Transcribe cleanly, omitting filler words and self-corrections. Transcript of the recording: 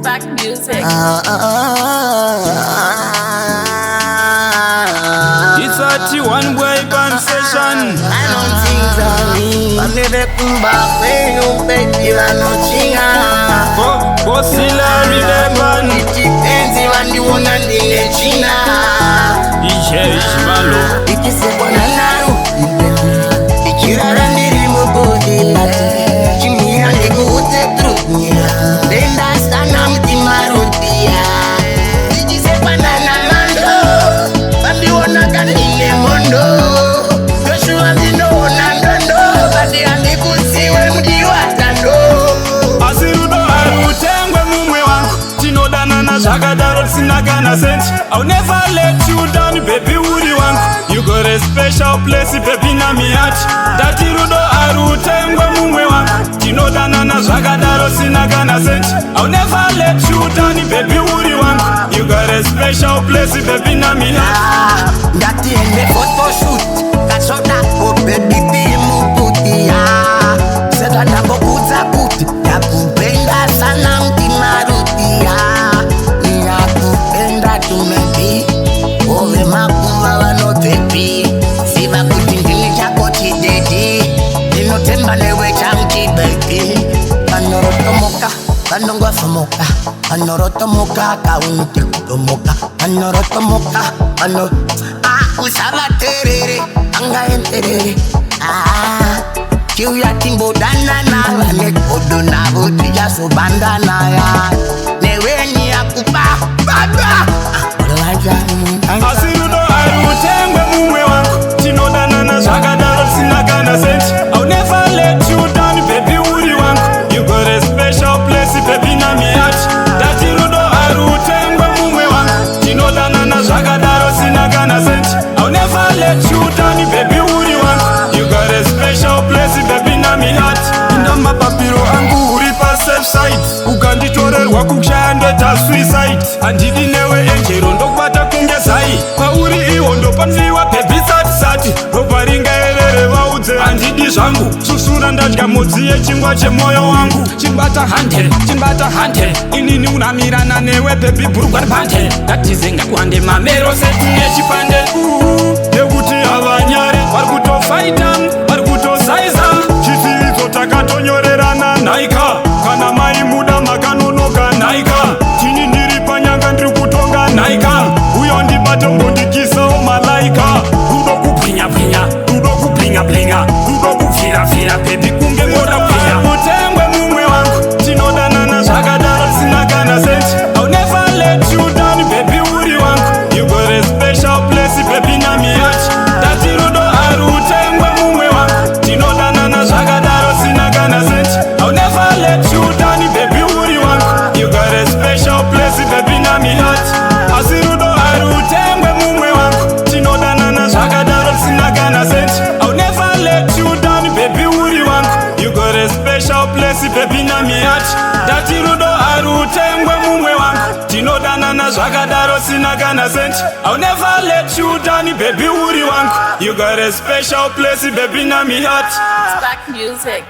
Back music. It's a one boy band session. I don't think so. I'm never come back when you baby are not chinga. For Silari Leban. It depends when you wanna be China. DJ Shimalo. It is a banana. Ikirara ndiri mubodi. Chimira ndikuute truth. Benda sana mtimarudia. It is a banana mando. Bambi wana kanile mondo. Joshua zino nandondo. Badi andikusiwe mdiwatando. Asirudo arutengwe mumwe wangu. Tinodana na zvakadaro sinakana senti. I'll never let you down baby uri wangu. You got a special place baby na mi heart. Datirudo arutengwe mumwe wangu. Tinodana na zvakadaro sinakana senti. I'll never let you down baby uri wangu. You got a special place baby na mi heart. Ngati ende photo shoot. Kasoda ko baby bimu puti ya. Seta ndambo kuza puti. Yakupenda sana mtimaruti ya. Yakupenda tumepi. Ove makumba wanotepi. Siva kuti ndini chako chidedi. Ninotemba newe chanki baby. Panorotomoka, panongosomoka. Panorotomoka, kaunti kutomoka. Panorotomoka, usaba terere, anga enterere. Kiu ya timbo danana. Wane kodo na boti ya so bandana ya. Newe ni ya kupa, baba. Asirudo arutengwe mumwe wangu. Tinodana na zvakadaro sinakana senti. I'll never let you down baby uri wangu. You got a special place baby na mi heart. Datirudo arutengwe mumwe wangu. Tinodana na zvakadaro sinakana senti. I'll never let you down baby uri wangu. You got a special place baby na mi heart. Inda mapapiro angu uri pa safe side. Ukanditorerwa kukushaya ndoita suicide. Handidi newe enjero ndokubata kunge zai. Pauri iwo ndopanviwa baby sati. Ropa ringaerere vaudze handidi zvangu. Susuna ndadya modzi yechingwa chemoyo wangu. Chimbata hande inini unamirana newe baby burugwa ripande. Ngatize ngakuhande mamero seti yechipande. Nekuti havanyare vari kutofaita vari kutosaiza. Chifiridzo takatonyorerana naika. Kana mai muda makanonoka naika. Tini ndiri panyanga ndiri kutonga naika. Uyo ndibata ngondikisawo malaika. Rudo kupwinya rudo kuplinga rudo kufira baby kunge ngoda kupwinya. Mutengwe mumwe wangu. Tinodana na zvakadaro sinakana senti. I'll never let you down baby uri wangu. You got a special place baby na mi heart. Datirudo arutengwe mumwe wangu. Tinodana na zvakadaro sinakana senti. I'll never let you down baby uri wangu. You got a special place baby na mi heart. Asirudo arutengwe mumwe wangu. Tinodana na zvakadaro sinakana senti. I'll never let you down baby uri wangu. You got a special place baby na mi heart. Datirudo arutengwe mumwe wangu. Tinodana na zvakadaro sinakana senti. I'll never let you down baby uri wangu. You got a special place baby na mi heart. Back music.